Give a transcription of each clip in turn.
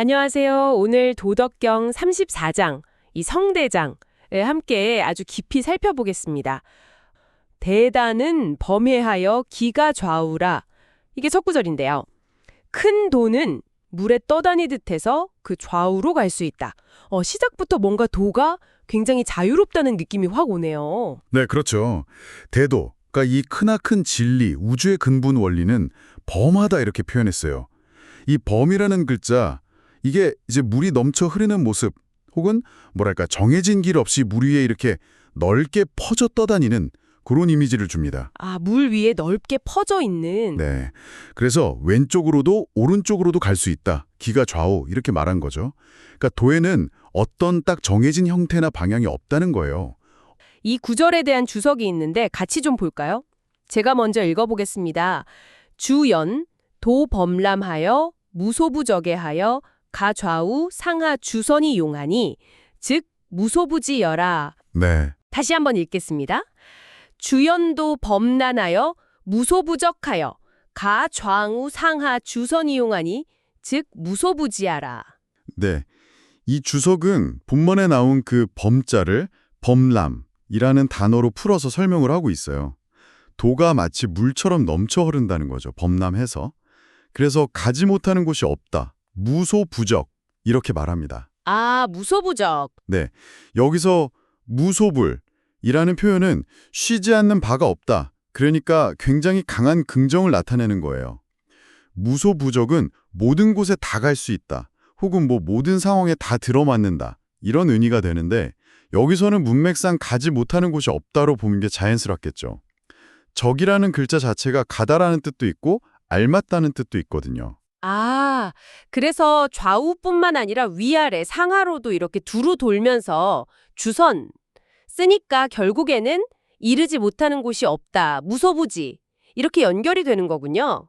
안녕하세요. 오늘 도덕경 34장, 이 성대장을 함께 아주 깊이 살펴보겠습니다. 대단은 범해하여 기가 좌우라. 이게 첫 구절인데요. 큰 도는 물에 떠다니듯 해서 그 좌우로 갈 수 있다. 시작부터 뭔가 도가 굉장히 자유롭다는 느낌이 확 오네요. 네, 그렇죠. 대도, 그러니까 이 크나큰 진리, 우주의 근본 원리는 범하다 이렇게 표현했어요. 이 범이라는 글자, 이게 이제 물이 넘쳐 흐르는 모습, 혹은 뭐랄까 정해진 길 없이 물 위에 이렇게 넓게 퍼져 떠다니는 그런 이미지를 줍니다. 물 위에 넓게 퍼져 있는. 네, 그래서 왼쪽으로도 오른쪽으로도 갈 수 있다. 기가 좌우 이렇게 말한 거죠. 그러니까 도에는 어떤 딱 정해진 형태나 방향이 없다는 거예요. 이 구절에 대한 주석이 있는데 같이 좀 볼까요? 제가 먼저 읽어보겠습니다. 주연, 도범람하여 무소부적에하여 가좌우 상하 주선이 용하니 즉 무소부지여라. 네, 다시 한번 읽겠습니다. 주연도 범란하여 무소부적하여 가좌우 상하 주선이 용하니 즉 무소부지하라. 네. 이 주석은 본문에 나온 그 범자를 범람이라는 단어로 풀어서 설명을 하고 있어요. 도가 마치 물처럼 넘쳐 흐른다는 거죠. 범람해서. 그래서 가지 못하는 곳이 없다. 무소부적 이렇게 말합니다. 무소부적. 네, 여기서 무소불이라는 표현은 쉬지 않는 바가 없다. 그러니까 굉장히 강한 긍정을 나타내는 거예요. 무소부적은 모든 곳에 다 갈 수 있다. 혹은 모든 상황에 다 들어맞는다. 이런 의미가 되는데 여기서는 문맥상 가지 못하는 곳이 없다로 보는 게 자연스럽겠죠. 적이라는 글자 자체가 가다라는 뜻도 있고 알맞다는 뜻도 있거든요. 그래서 좌우뿐만 아니라 위아래, 상하로도 이렇게 두루 돌면서 주선 쓰니까 결국에는 이르지 못하는 곳이 없다, 무소부지 이렇게 연결이 되는 거군요.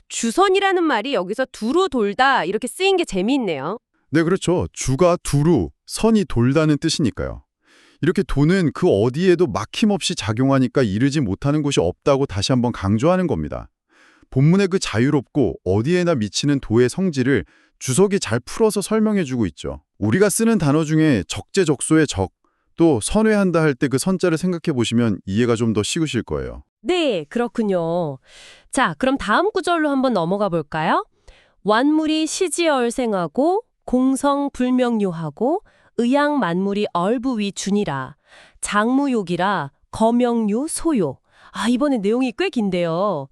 주선이라는 말이 여기서 두루 돌다 이렇게 쓰인 게 재미있네요. 네, 그렇죠. 주가 두루, 선이 돌다는 뜻이니까요. 이렇게 도는 그 어디에도 막힘없이 작용하니까 이르지 못하는 곳이 없다고 다시 한번 강조하는 겁니다. 본문의 그 자유롭고 어디에나 미치는 도의 성질을 주석이 잘 풀어서 설명해주고 있죠. 우리가 쓰는 단어 중에 적재적소의 적, 또 선회한다 할 때 그 선자를 생각해 보시면 이해가 좀 더 쉬우실 거예요. 네, 그렇군요. 자, 그럼 다음 구절로 한번 넘어가 볼까요? 완물이 시지얼생하고 공성불명유하고 의양만물이 얼부위준이라 장무욕이라 거명유 소요. 이번에 내용이 꽤 긴데요.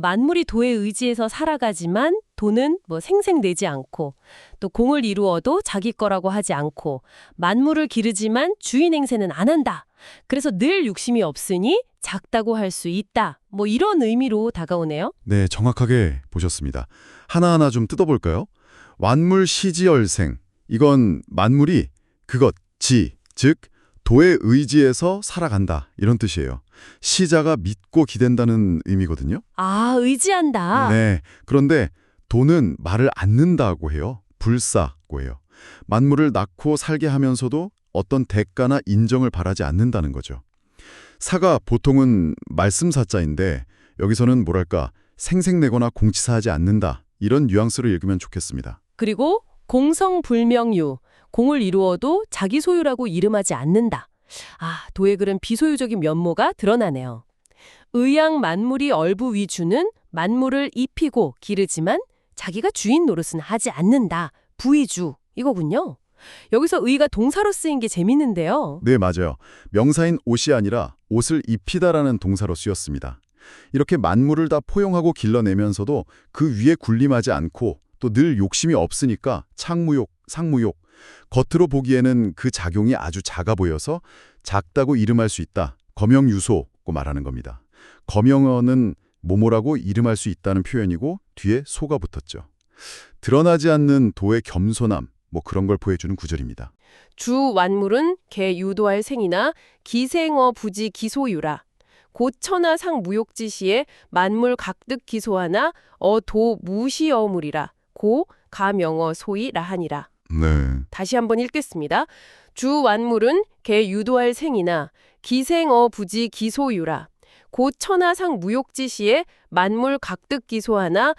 만물이 도의 의지에서 살아가지만 도는 생생내지 않고 또 공을 이루어도 자기 거라고 하지 않고 만물을 기르지만 주인 행세는 안 한다. 그래서 늘 욕심이 없으니 작다고 할 수 있다. 이런 의미로 다가오네요. 네, 정확하게 보셨습니다. 하나하나 좀 뜯어볼까요? 완물 시지얼생. 이건 만물이 그것, 즉 도의 의지에서 살아간다 이런 뜻이에요. 시자가 믿고 기댄다는 의미거든요. 의지한다. 네, 그런데 도는 말을 않는다고 해요. 불사고 해요. 만물을 낳고 살게 하면서도 어떤 대가나 인정을 바라지 않는다는 거죠. 사가 보통은 말씀사자인데 여기서는 생색내거나 공치사하지 않는다. 이런 뉘앙스로 읽으면 좋겠습니다. 그리고 공성불명유, 공을 이루어도 자기 소유라고 이름하지 않는다. 도의 글은 비소유적인 면모가 드러나네요. 의양 만물이 얼부위주는 만물을 입히고 기르지만 자기가 주인 노릇은 하지 않는다. 부위주 이거군요. 여기서 의가 동사로 쓰인 게 재밌는데요. 네, 맞아요. 명사인 옷이 아니라 옷을 입히다라는 동사로 쓰였습니다. 이렇게 만물을 다 포용하고 길러내면서도 그 위에 군림하지 않고 또 늘 욕심이 없으니까 창무욕, 상무욕, 겉으로 보기에는 그 작용이 아주 작아 보여서 작다고 이름할 수 있다. 거명유소고 말하는 겁니다. 거명어는 모모라고 이름할 수 있다는 표현이고 뒤에 소가 붙었죠. 드러나지 않는 도의 겸손함, 그런 걸 보여주는 구절입니다. 주 완물은 개 유도할 생이나 기생어 부지 기소유라. 고천하 상 무욕지시에 만물 각득 기소하나 도 무시어물이라. 고 가명어 소이 라하니라. 네. 다시 한번 읽겠습니다. 주 완물은 개 유도할 생이나 기생어 부지 기소유라. 고천하상 무욕지시에 만물 각득 기소하나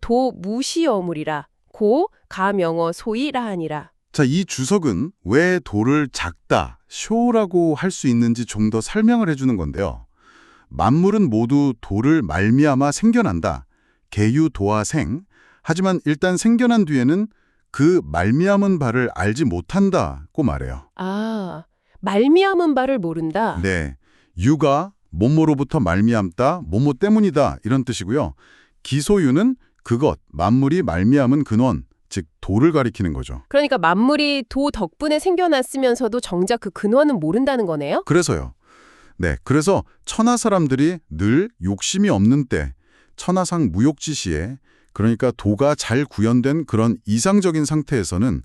도 무시어물이라. 고 가명어 소이라 하니라. 자, 이 주석은 왜 도를 작다, 쇼라고 할 수 있는지 좀 더 설명을 해주는 건데요. 만물은 모두 도를 말미암아 생겨난다. 계유도화생. 하지만 일단 생겨난 뒤에는 그 말미암은 바를 알지 못한다고 말해요. 아, 말미암은 바를 모른다. 네, 유가 뭐뭐로부터 말미암다, 뭐뭐 때문이다 이런 뜻이고요. 기소유는 그것, 만물이 말미암은 근원, 즉 도를 가리키는 거죠. 그러니까 만물이 도 덕분에 생겨났으면서도 정작 그 근원은 모른다는 거네요? 그래서요. 네, 그래서 천하 사람들이 늘 욕심이 없는 때, 천하상 무욕지시에, 그러니까 도가 잘 구현된 그런 이상적인 상태에서는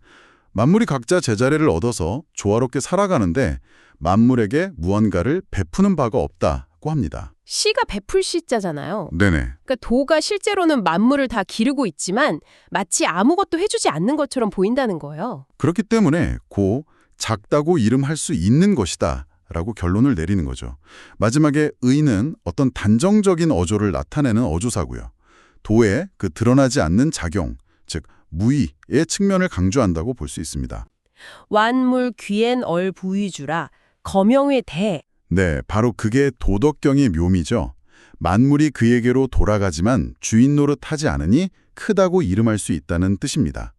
만물이 각자 제자리를 얻어서 조화롭게 살아가는데 만물에게 무언가를 베푸는 바가 없다고 합니다. 씨가 베풀 씨자잖아요. 네네. 그러니까 도가 실제로는 만물을 다 기르고 있지만 마치 아무것도 해주지 않는 것처럼 보인다는 거예요. 그렇기 때문에 고 작다고 이름할 수 있는 것이다 라고 결론을 내리는 거죠. 마지막에 의는 어떤 단정적인 어조를 나타내는 어조사고요. 도의 그 드러나지 않는 작용, 즉 무의의 측면을 강조한다고 볼 수 있습니다. 완물 귀엔 얼부위주라 거명의 대. 네, 바로 그게 도덕경의 묘미죠. 만물이 그에게로 돌아가지만 주인 노릇하지 않으니 크다고 이름할 수 있다는 뜻입니다.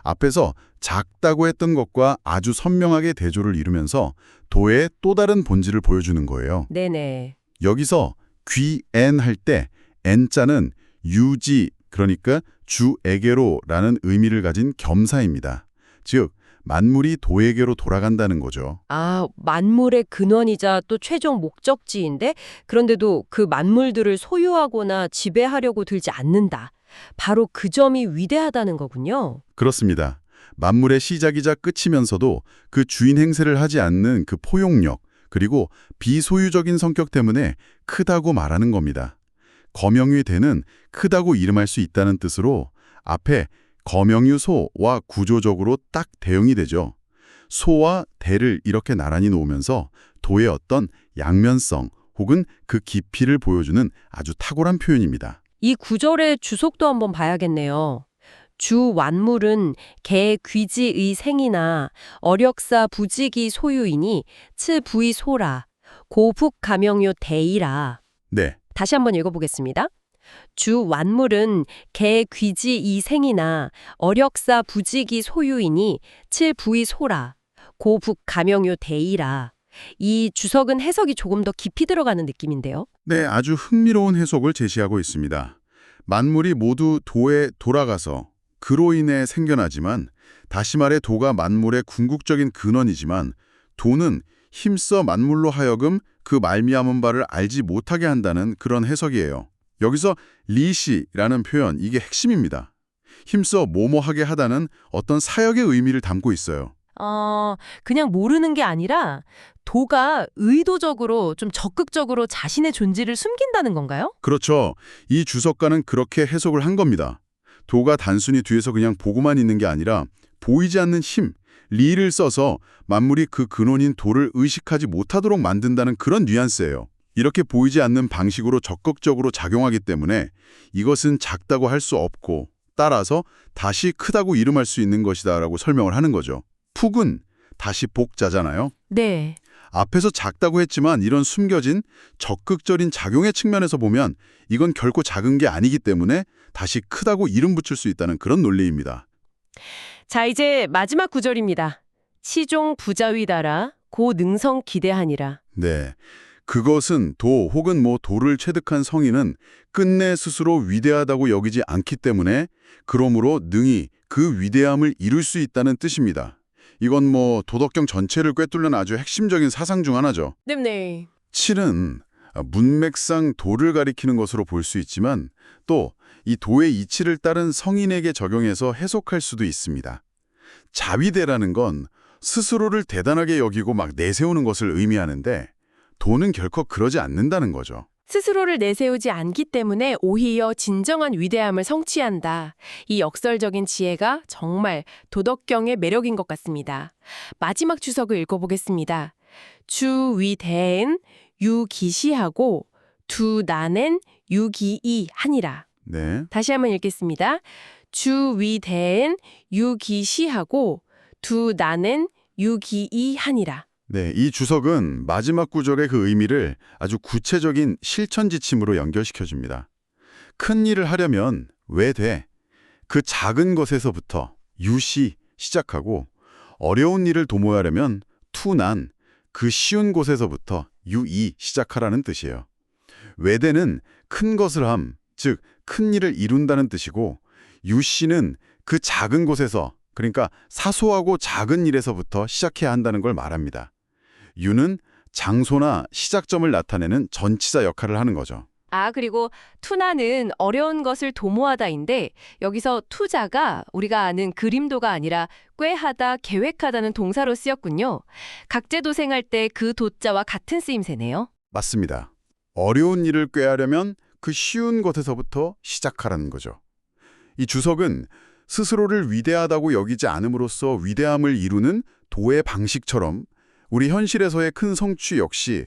앞에서 작다고 했던 것과 아주 선명하게 대조를 이루면서 도의 또 다른 본질을 보여주는 거예요. 네네. 여기서 귀엔 할 때 N자는 유지, 그러니까 주에게로라는 의미를 가진 겸사입니다. 즉, 만물이 도에게로 돌아간다는 거죠. 아, 만물의 근원이자 또 최종 목적지인데 그런데도 그 만물들을 소유하거나 지배하려고 들지 않는다. 바로 그 점이 위대하다는 거군요. 그렇습니다. 만물의 시작이자 끝이면서도 그 주인 행세를 하지 않는 그 포용력, 그리고 비소유적인 성격 때문에 크다고 말하는 겁니다. 거명유의 대는 크다고 이름할 수 있다는 뜻으로 앞에 거명유 소와 구조적으로 딱 대응이 되죠. 소와 대를 이렇게 나란히 놓으면서 도의 어떤 양면성 혹은 그 깊이를 보여주는 아주 탁월한 표현입니다. 이 구절의 주석도 한번 봐야겠네요. 주 완물은 개 귀지의 생이나 어력사 부직이 소유이니 츠 부의 소라 고북 가명요 대이라. 네, 다시 한번 읽어보겠습니다. 주 완물은 개 귀지 이생이나 어력사 부직이 소유이니 칠 부의 소라 고북 가명요 대이라. 이 주석은 해석이 조금 더 깊이 들어가는 느낌인데요. 네, 아주 흥미로운 해석을 제시하고 있습니다. 만물이 모두 도에 돌아가서 그로 인해 생겨나지만 다시 말해 도가 만물의 궁극적인 근원이지만 도는 힘써 만물로 하여금 그 말미암은 바를 알지 못하게 한다는 그런 해석이에요. 여기서 리시라는 표현, 이게 핵심입니다. 힘써 뭐뭐하게 하다는 어떤 사역의 의미를 담고 있어요. 그냥 모르는 게 아니라 도가 의도적으로 좀 적극적으로 자신의 존재를 숨긴다는 건가요? 그렇죠. 이 주석가는 그렇게 해석을 한 겁니다. 도가 단순히 뒤에서 그냥 보고만 있는 게 아니라 보이지 않는 힘, 리를 써서 만물이 그 근원인 도를 의식하지 못하도록 만든다는 그런 뉘앙스예요. 이렇게 보이지 않는 방식으로 적극적으로 작용하기 때문에 이것은 작다고 할 수 없고 따라서 다시 크다고 이름할 수 있는 것이다라고 설명을 하는 거죠. 푹은 다시 복자잖아요. 네. 앞에서 작다고 했지만 이런 숨겨진 적극적인 작용의 측면에서 보면 이건 결코 작은 게 아니기 때문에 다시 크다고 이름 붙일 수 있다는 그런 논리입니다. 자, 이제 마지막 구절입니다. 치종 부자위다라 고 능성 기대하니라. 네. 그것은 도 혹은 도를 체득한 성인은 끝내 스스로 위대하다고 여기지 않기 때문에 그러므로 능히 그 위대함을 이룰 수 있다는 뜻입니다. 이건 도덕경 전체를 꿰뚫는 아주 핵심적인 사상 중 하나죠. 네. 칠은 문맥상 도를 가리키는 것으로 볼 수 있지만 또 이 도의 이치를 따른 성인에게 적용해서 해석할 수도 있습니다. 자위대라는 건 스스로를 대단하게 여기고 막 내세우는 것을 의미하는데 도는 결코 그러지 않는다는 거죠. 스스로를 내세우지 않기 때문에 오히려 진정한 위대함을 성취한다. 이 역설적인 지혜가 정말 도덕경의 매력인 것 같습니다. 마지막 주석을 읽어보겠습니다. 주위대엔 유기시하고 두난엔 유기이 하니라. 네. 다시 한번 읽겠습니다. 주위대엔 유기시하고 두 나는 유기이하니라. 네, 이 주석은 마지막 구절의 그 의미를 아주 구체적인 실천 지침으로 연결시켜줍니다. 큰 일을 하려면 왜 돼? 그 작은 것에서부터 유시 시작하고 어려운 일을 도모하려면 투난 그 쉬운 곳에서부터 유이 시작하라는 뜻이에요. 외대는 큰 것을 함, 즉 큰 일을 이룬다는 뜻이고 유시는 그 작은 곳에서 그러니까 사소하고 작은 일에서부터 시작해야 한다는 걸 말합니다. 유는 장소나 시작점을 나타내는 전치사 역할을 하는 거죠. 아, 그리고 투나는 어려운 것을 도모하다인데 여기서 투자가 우리가 아는 그림도가 아니라 꾀하다, 계획하다는 동사로 쓰였군요. 각제도생할 때 그 도자와 같은 쓰임새네요. 맞습니다. 어려운 일을 꾀하려면 그 쉬운 것에서부터 시작하라는 거죠. 이 주석은 스스로를 위대하다고 여기지 않음으로써 위대함을 이루는 도의 방식처럼 우리 현실에서의 큰 성취 역시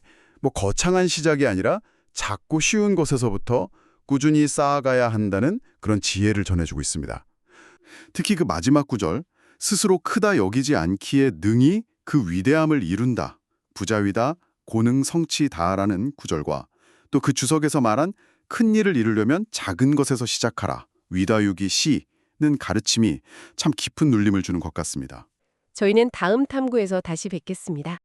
거창한 시작이 아니라 작고 쉬운 것에서부터 꾸준히 쌓아가야 한다는 그런 지혜를 전해주고 있습니다. 특히 그 마지막 구절, 스스로 크다 여기지 않기에 능히 그 위대함을 이룬다, 부자위다, 고능 성취다라는 구절과 또 그 주석에서 말한 큰 일을 이루려면 작은 것에서 시작하라, 위다유기 시는 가르침이 참 깊은 눌림을 주는 것 같습니다. 저희는 다음 탐구에서 다시 뵙겠습니다.